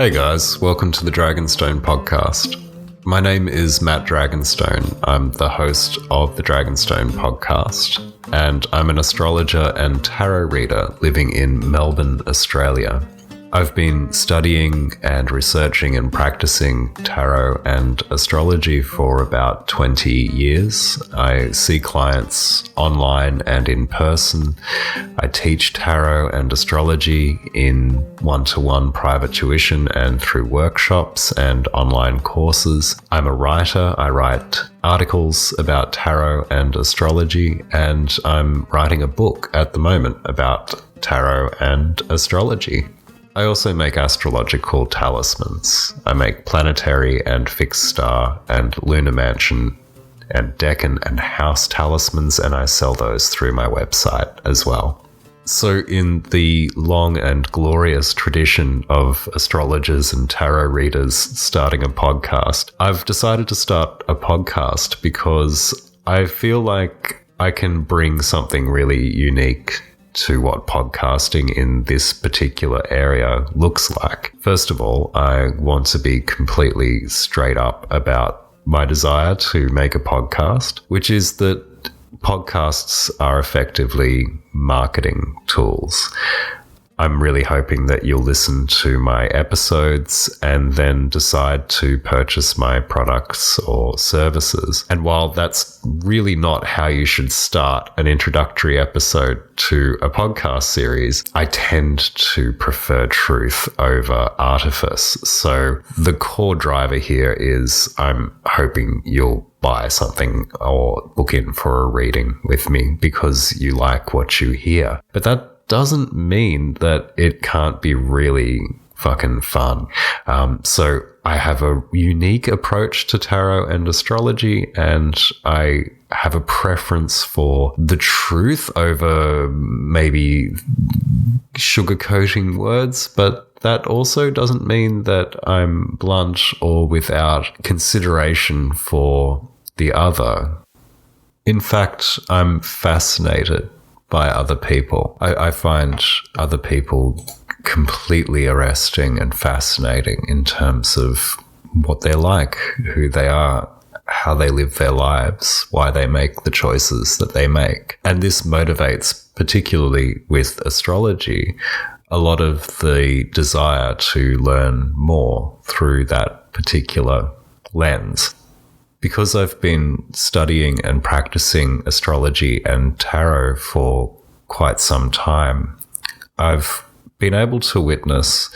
Hey guys, welcome to the Dragonstone podcast. My name is Matt Dragonstone. I'm the host of the Dragonstone podcast, and I'm an astrologer and tarot reader living in Melbourne, Australia. I've been studying and researching and practicing tarot and astrology for about 20 years. I see clients online and in person. I teach tarot and astrology in one-to-one private tuition and through workshops and online courses. I'm a writer. I write articles about tarot and astrology, and I'm writing a book at the moment about tarot and astrology. I also make astrological talismans. I make planetary and fixed star and lunar mansion and decan and house talismans, and I sell those through my website as well. So in the long and glorious tradition of astrologers and tarot readers starting a podcast, I've decided to start a podcast because I feel like I can bring something really unique to what podcasting in this particular area looks like. First of all, I want to be completely straight up about my desire to make a podcast, which is that podcasts are effectively marketing tools. I'm really hoping that you'll listen to my episodes and then decide to purchase my products or services. And while that's really not how you should start an introductory episode to a podcast series, I tend to prefer truth over artifice. So the core driver here is I'm hoping you'll buy something or book in for a reading with me because you like what you hear. But that doesn't mean that it can't be really fucking fun. So I have a unique approach to tarot and astrology, and I have a preference for the truth over maybe sugarcoating words, but that also doesn't mean that I'm blunt or without consideration for the other. In fact, I'm fascinated by other people. I find other people completely arresting and fascinating in terms of what they're like, who they are, how they live their lives, why they make the choices that they make. And this motivates, particularly with astrology, a lot of the desire to learn more through that particular lens. Because I've been studying and practicing astrology and tarot for quite some time, I've been able to witness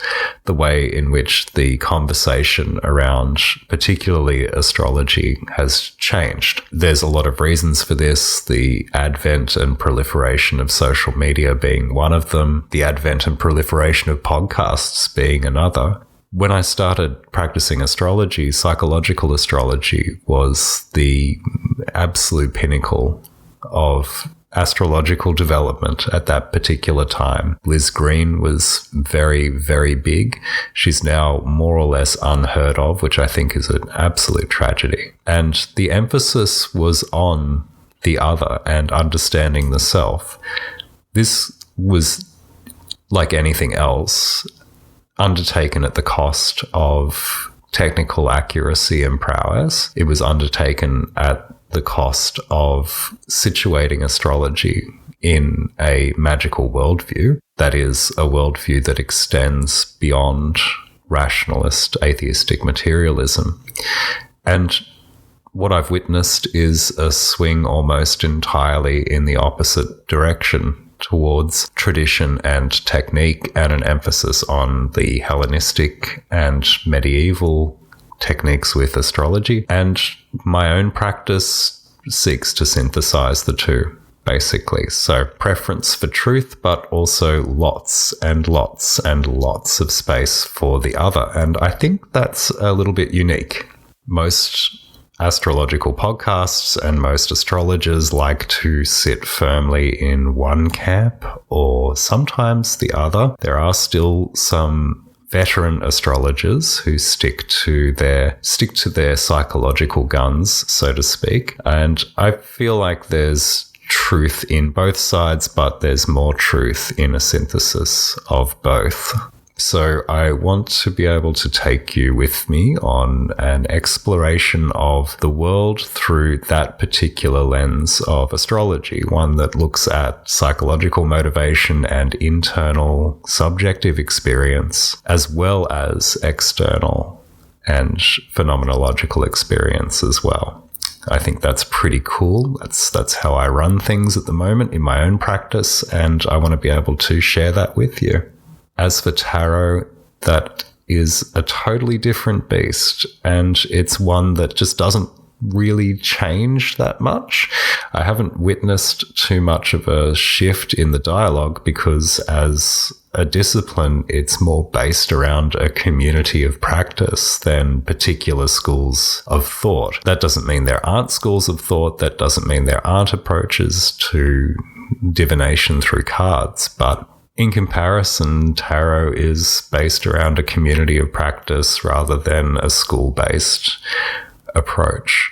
the way in which the conversation around particularly astrology has changed. There's a lot of reasons for this, the advent and proliferation of social media being one of them, the advent and proliferation of podcasts being another. When I started practicing astrology, psychological astrology was the absolute pinnacle of astrological development at that particular time. Liz Green was very, very big. She's now more or less unheard of, which I think is an absolute tragedy. And the emphasis was on the other and understanding the self. This was, like anything else, undertaken at the cost of technical accuracy and prowess. It was undertaken at the cost of situating astrology in a magical worldview, that is, a worldview that extends beyond rationalist atheistic materialism. And what I've witnessed is a swing almost entirely in the opposite direction, towards tradition and technique, and an emphasis on the Hellenistic and medieval techniques with astrology. And my own practice seeks to synthesize the two, basically. So preference for truth, but also lots and lots and lots of space for the other. And I think that's a little bit unique. Most astrological podcasts and most astrologers like to sit firmly in one camp or sometimes the other. There are still some veteran astrologers who stick to their psychological guns, so to speak. And I feel like there's truth in both sides, but there's more truth in a synthesis of both. So I want to be able to take you with me on an exploration of the world through that particular lens of astrology, one that looks at psychological motivation and internal subjective experience, as well as external and phenomenological experience as well. I think that's pretty cool. That's how I run things at the moment in my own practice, and I want to be able to share that with you. As for tarot, that is a totally different beast, and it's one that just doesn't really change that much. I haven't witnessed too much of a shift in the dialogue because as a discipline, it's more based around a community of practice than particular schools of thought. That doesn't mean there aren't schools of thought. That doesn't mean there aren't approaches to divination through cards, but in comparison, tarot is based around a community of practice rather than a school-based approach.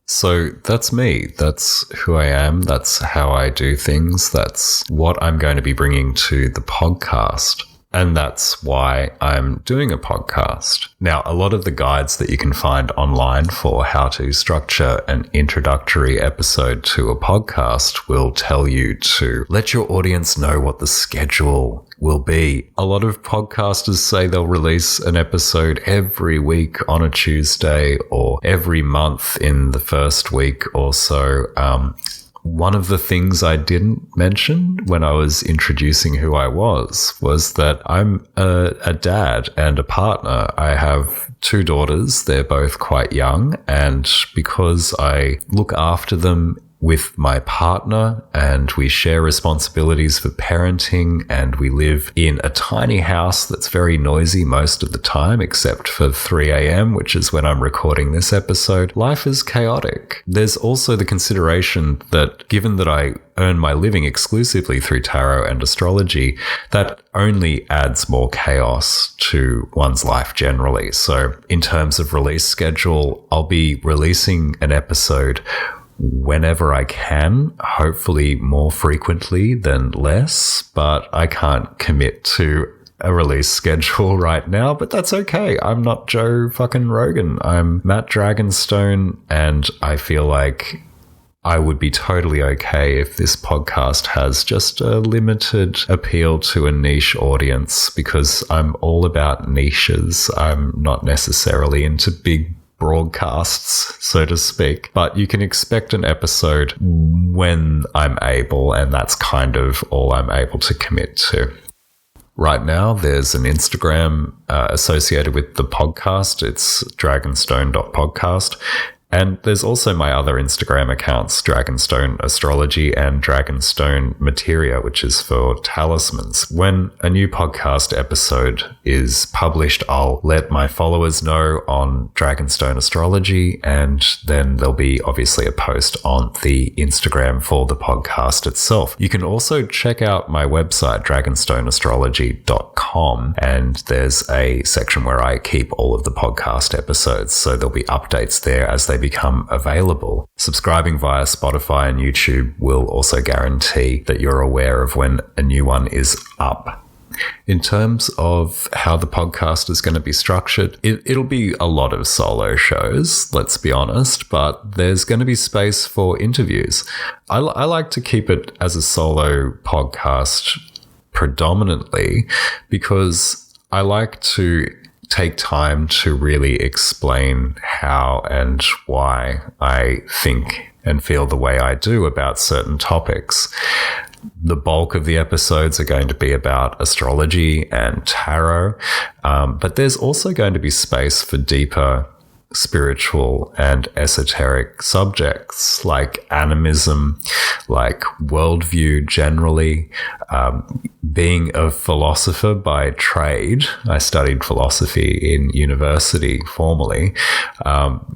So that's me. That's who I am. That's how I do things. That's what I'm going to be bringing to the podcast. And that's why I'm doing a podcast. Now, a lot of the guides that you can find online for how to structure an introductory episode to a podcast will tell you to let your audience know what the schedule will be. A lot of podcasters say they'll release an episode every week on a Tuesday or every month in the first week or so. One of the things I didn't mention when I was introducing who I was that I'm a dad and a partner. I have 2 daughters. They're both quite young. And because I look after them with my partner and we share responsibilities for parenting and we live in a tiny house that's very noisy most of the time except for 3 a.m., which is when I'm recording this episode, life is chaotic. There's also the consideration that given that I earn my living exclusively through tarot and astrology, that only adds more chaos to one's life generally. So in terms of release schedule, I'll be releasing an episode whenever I can, hopefully more frequently than less, but I can't commit to a release schedule right now, but that's okay. I'm not Joe fucking Rogan. I'm Matt Dragonstone, and I feel like I would be totally okay if this podcast has just a limited appeal to a niche audience because I'm all about niches. I'm not necessarily into big broadcasts, so to speak, but you can expect an episode when I'm able, and that's kind of all I'm able to commit to. Right now, there's an Instagram associated with the podcast. It's dragonstone.podcast. And there's also my other Instagram accounts, Dragonstone Astrology and Dragonstone Materia, which is for talismans. When a new podcast episode is published, I'll let my followers know on Dragonstone Astrology, and then there'll be obviously a post on the Instagram for the podcast itself. You can also check out my website, dragonstoneastrology.com, and there's a section where I keep all of the podcast episodes, so there'll be updates there as they become available. Subscribing via Spotify and YouTube will also guarantee that you're aware of when a new one is up. In terms of how the podcast is going to be structured, it'll be a lot of solo shows, let's be honest, but there's going to be space for interviews. I like to keep it as a solo podcast predominantly because I like to take time to really explain how and why I think and feel the way I do about certain topics. The bulk of the episodes are going to be about astrology and tarot, but there's also going to be space for deeper spiritual and esoteric subjects like animism, like worldview generally. Being a philosopher by trade, I studied philosophy in university formally.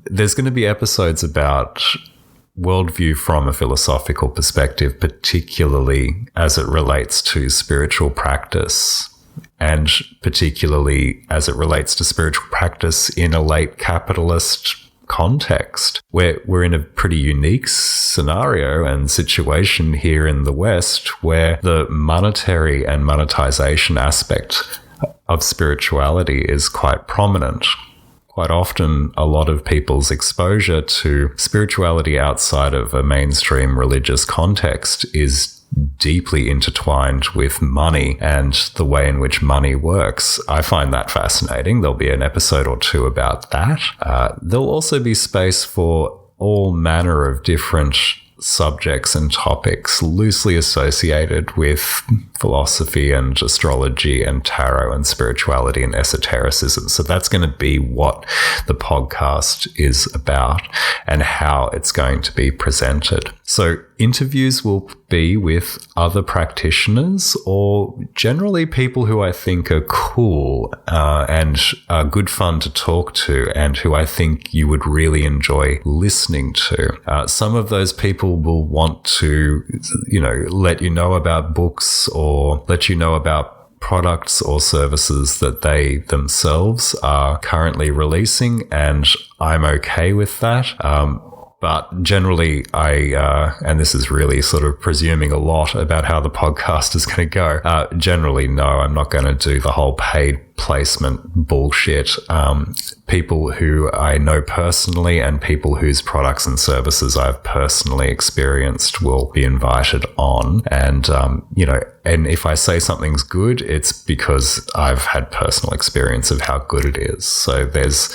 There's going to be episodes about worldview from a philosophical perspective, particularly as it relates to spiritual practice, and particularly as it relates to spiritual practice in a late capitalist context, where we're in a pretty unique scenario and situation here in the West where the monetary and monetization aspect of spirituality is quite prominent. Quite often, a lot of people's exposure to spirituality outside of a mainstream religious context is deeply intertwined with money and the way in which money works. I find that fascinating. There'll be an episode or two about that. There'll also be space for all manner of different subjects and topics loosely associated with philosophy and astrology and tarot and spirituality and esotericism. So that's going to be what the podcast is about and how it's going to be presented. So interviews will be with other practitioners or generally people who I think are cool and are good fun to talk to and who I think you would really enjoy listening to. Some of those people will want to, let you know about books or let you know about products or services that they themselves are currently releasing, and I'm okay with that. But generally, and this is really sort of presuming a lot about how the podcast is going to go. Generally, no, I'm not going to do the whole paid placement bullshit. People who I know personally and people whose products and services I've personally experienced will be invited on. And, and if I say something's good, it's because I've had personal experience of how good it is. So there's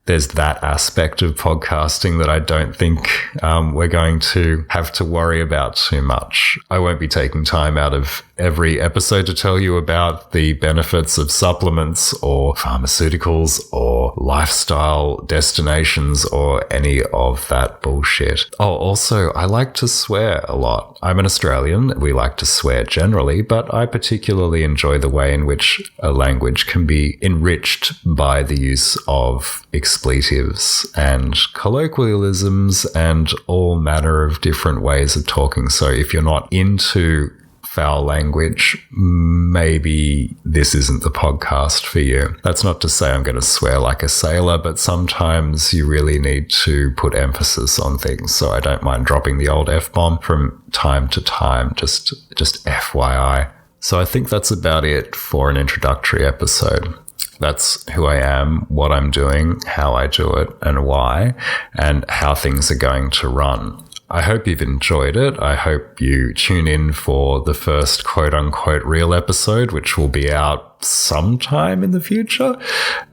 that aspect of podcasting that I don't think we're going to have to worry about too much. I won't be taking time out of every episode to tell you about the benefits of supplements or pharmaceuticals or lifestyle destinations or any of that bullshit. Oh, also, I like to swear a lot. I'm an Australian. We like to swear generally, but I particularly enjoy the way in which a language can be enriched by the use of expletives and colloquialisms and all manner of different ways of talking. So if you're not into foul language, maybe this isn't the podcast for you. That's not to say I'm going to swear like a sailor, but sometimes you really need to put emphasis on things. So I don't mind dropping the old F-bomb from time to time, just FYI. So I think that's about it for an introductory episode. That's who I am, what I'm doing, how I do it, and why, and how things are going to run. I hope you've enjoyed it. I hope you tune in for the first quote-unquote real episode, which will be out sometime in the future.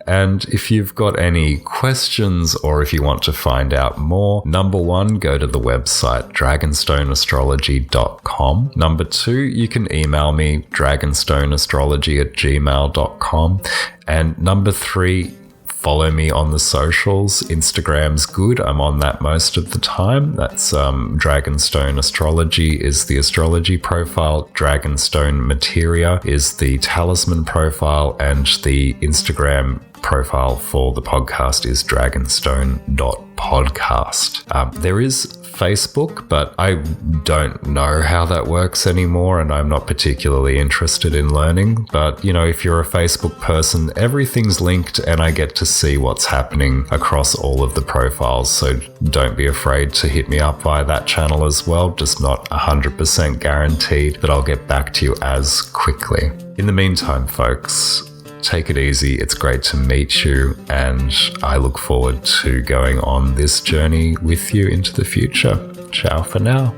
And if you've got any questions or if you want to find out more, number one, go to the website dragonstoneastrology.com. Number two, you can email me dragonstoneastrology@gmail.com. And number three, follow me on the socials. Instagram's good. I'm on that most of the time. That's Dragonstone Astrology is the astrology profile. Dragonstone Materia is the talisman profile. And the Instagram profile for the podcast is dragonstone.podcast. There is Facebook, but I don't know how that works anymore, and I'm not particularly interested in learning. But, if you're a Facebook person, everything's linked and I get to see what's happening across all of the profiles. So don't be afraid to hit me up via that channel as well. Just not 100% guaranteed that I'll get back to you as quickly. In the meantime, folks, take it easy. It's great to meet you, and I look forward to going on this journey with you into the future. Ciao for now.